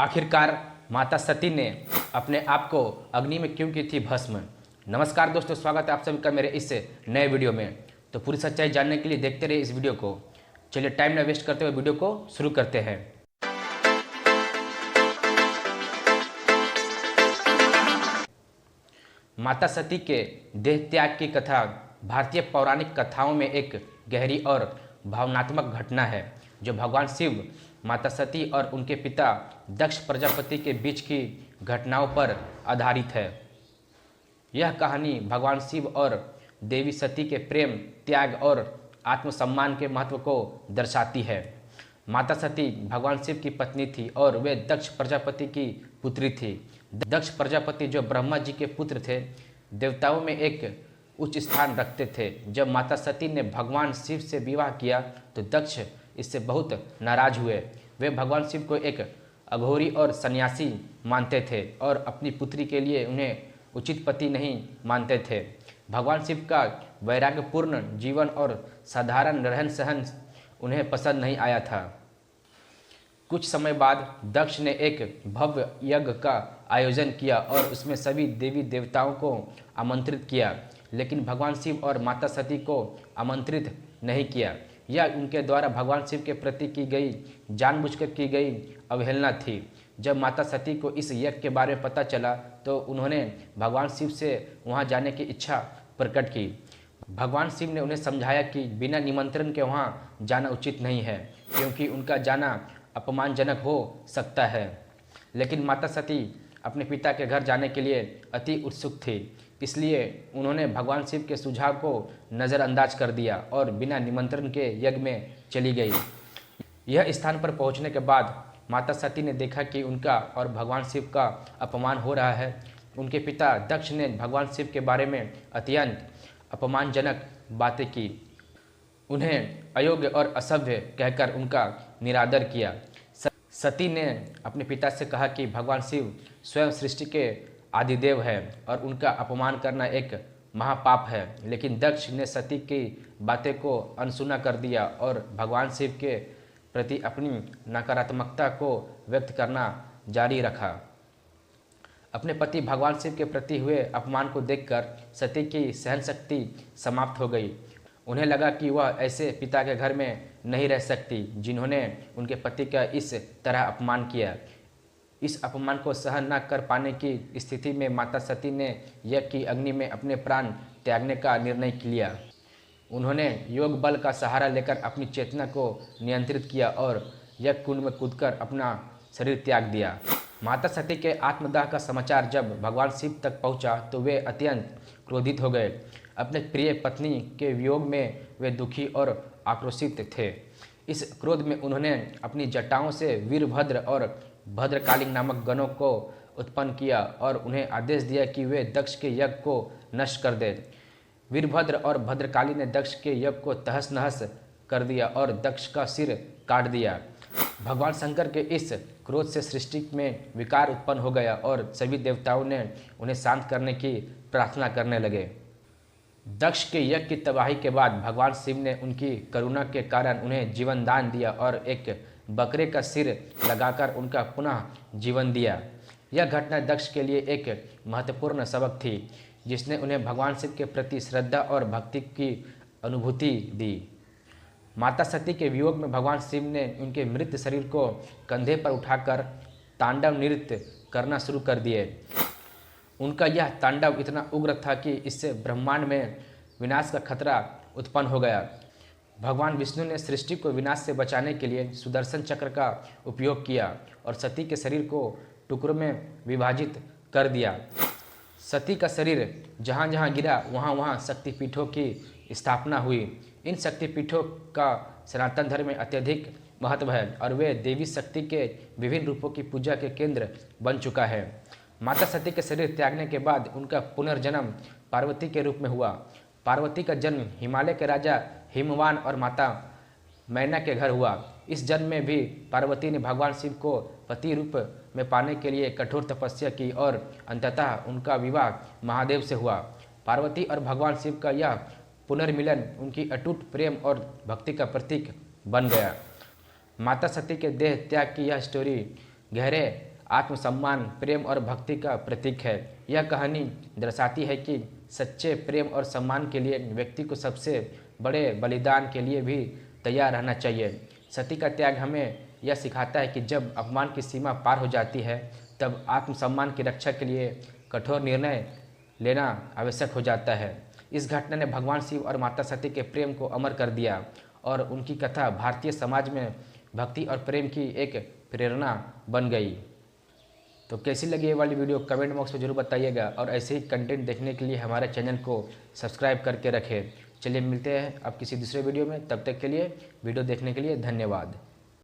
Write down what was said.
आखिरकार माता सती ने अपने आप को अग्नि में क्यों की थी भस्म। नमस्कार दोस्तों, स्वागत है आप सभी का मेरे इस नए वीडियो में। तो पूरी सच्चाई जानने के लिए देखते रहिए इस वीडियो को। चलिए टाइम न वेस्ट करते हुए वीडियो को शुरू करते हैं। माता सती के देह त्याग की कथा भारतीय पौराणिक कथाओं में एक गहरी और भावनात्मक घटना है जो भगवान शिव, माता सती और उनके पिता दक्ष प्रजापति के बीच की घटनाओं पर आधारित है। यह कहानी भगवान शिव और देवी सती के प्रेम, त्याग और आत्मसम्मान के महत्व को दर्शाती है। माता सती भगवान शिव की पत्नी थी और वे दक्ष प्रजापति की पुत्री थी। दक्ष प्रजापति जो ब्रह्मा जी के पुत्र थे, देवताओं में एक उच्च स्थान रखते थे। जब माता सती ने भगवान शिव से विवाह किया तो दक्ष इससे बहुत नाराज हुए। वे भगवान शिव को एक अघोरी और सन्यासी मानते थे और अपनी पुत्री के लिए उन्हें उचित पति नहीं मानते थे। भगवान शिव का वैराग्यपूर्ण जीवन और साधारण रहन सहन उन्हें पसंद नहीं आया था। कुछ समय बाद दक्ष ने एक भव्य यज्ञ का आयोजन किया और उसमें सभी देवी देवताओं को आमंत्रित किया, लेकिन भगवान शिव और माता सती को आमंत्रित नहीं किया। यह उनके द्वारा भगवान शिव के प्रति की गई जानबूझकर की गई अवहेलना थी। जब माता सती को इस यज्ञ के बारे में पता चला तो उन्होंने भगवान शिव से वहां जाने की इच्छा प्रकट की। भगवान शिव ने उन्हें समझाया कि बिना निमंत्रण के वहां जाना उचित नहीं है, क्योंकि उनका जाना अपमानजनक हो सकता है। लेकिन माता सती अपने पिता के घर जाने के लिए अति उत्सुक थी, इसलिए उन्होंने भगवान शिव के सुझाव को नज़रअंदाज कर दिया और बिना निमंत्रण के यज्ञ में चली गई। यह स्थान पर पहुंचने के बाद माता सती ने देखा कि उनका और भगवान शिव का अपमान हो रहा है। उनके पिता दक्ष ने भगवान शिव के बारे में अत्यंत अपमानजनक बातें की, उन्हें अयोग्य और असभ्य कहकर उनका निरादर किया। सती ने अपने पिता से कहा कि भगवान शिव स्वयं सृष्टि के आदिदेव है और उनका अपमान करना एक महापाप है। लेकिन दक्ष ने सती की बातें को अनसुना कर दिया और भगवान शिव के प्रति अपनी नकारात्मकता को व्यक्त करना जारी रखा। अपने पति भगवान शिव के प्रति हुए अपमान को देखकर सती की सहन शक्ति समाप्त हो गई। उन्हें लगा कि वह ऐसे पिता के घर में नहीं रह सकती जिन्होंने उनके पति का इस तरह अपमान किया। इस अपमान को सहन न कर पाने की स्थिति में माता सती ने यज्ञ की अग्नि में अपने प्राण त्यागने का निर्णय लिया। उन्होंने योग बल का सहारा लेकर अपनी चेतना को नियंत्रित किया और यज्ञ कुंड में कूदकर अपना शरीर त्याग दिया। माता सती के आत्मदाह का समाचार जब भगवान शिव तक पहुंचा तो वे अत्यंत क्रोधित हो गए। अपने प्रिय पत्नी के वियोग में वे दुखी और आक्रोशित थे। इस क्रोध में उन्होंने अपनी जटाओं से वीरभद्र और भद्रकाली नामक गणों को उत्पन्न किया और उन्हें आदेश दिया कि वे दक्ष के यज्ञ को नष्ट कर दें। वीरभद्र और भद्रकाली ने दक्ष के यज्ञ को तहस नहस कर दिया और दक्ष का सिर काट दिया। भगवान शंकर के इस क्रोध से सृष्टि में विकार उत्पन्न हो गया और सभी देवताओं ने उन्हें शांत करने की प्रार्थना करने लगे। दक्ष के यज्ञ की तबाही के बाद भगवान शिव ने उनकी करुणा के कारण उन्हें जीवन दान दिया और एक बकरे का सिर लगाकर उनका पुनः जीवन दिया। यह घटना दक्ष के लिए एक महत्वपूर्ण सबक थी, जिसने उन्हें भगवान शिव के प्रति श्रद्धा और भक्ति की अनुभूति दी। माता सती के वियोग में भगवान शिव ने उनके मृत शरीर को कंधे पर उठाकर तांडव नृत्य करना शुरू कर दिए। उनका यह तांडव इतना उग्र था कि इससे ब्रह्मांड में विनाश का खतरा उत्पन्न हो गया। भगवान विष्णु ने सृष्टि को विनाश से बचाने के लिए सुदर्शन चक्र का उपयोग किया और सती के शरीर को टुकड़ों में विभाजित कर दिया। सती का शरीर जहाँ जहाँ गिरा वहाँ वहाँ शक्तिपीठों की स्थापना हुई। इन शक्तिपीठों का सनातन धर्म में अत्यधिक महत्व है और वे देवी शक्ति के विभिन्न रूपों की पूजा के केंद्र बन चुका है। माता सती के शरीर त्यागने के बाद उनका पुनर्जन्म पार्वती के रूप में हुआ। पार्वती का जन्म हिमालय के राजा हिमवान और माता मैना के घर हुआ। इस जन्म में भी पार्वती ने भगवान शिव को पति रूप में पाने के लिए कठोर तपस्या की और अंततः उनका विवाह महादेव से हुआ। पार्वती और भगवान शिव का यह पुनर्मिलन उनकी अटूट प्रेम और भक्ति का प्रतीक बन गया। माता सती के देह त्याग की यह स्टोरी गहरे आत्मसम्मान, प्रेम और भक्ति का प्रतीक है। यह कहानी दर्शाती है कि सच्चे प्रेम और सम्मान के लिए व्यक्ति को सबसे बड़े बलिदान के लिए भी तैयार रहना चाहिए। सती का त्याग हमें यह सिखाता है कि जब अपमान की सीमा पार हो जाती है तब आत्मसम्मान की रक्षा के लिए कठोर निर्णय लेना आवश्यक हो जाता है। इस घटना ने भगवान शिव और माता सती के प्रेम को अमर कर दिया और उनकी कथा भारतीय समाज में भक्ति और प्रेम की एक प्रेरणा बन गई। तो कैसी लगी ये वाली वीडियो कमेंट बॉक्स में जरूर बताइएगा और ऐसे ही कंटेंट देखने के लिए हमारे चैनल को सब्सक्राइब करके रखें। चलिए मिलते हैं अब किसी दूसरे वीडियो में, तब तक के लिए वीडियो देखने के लिए धन्यवाद।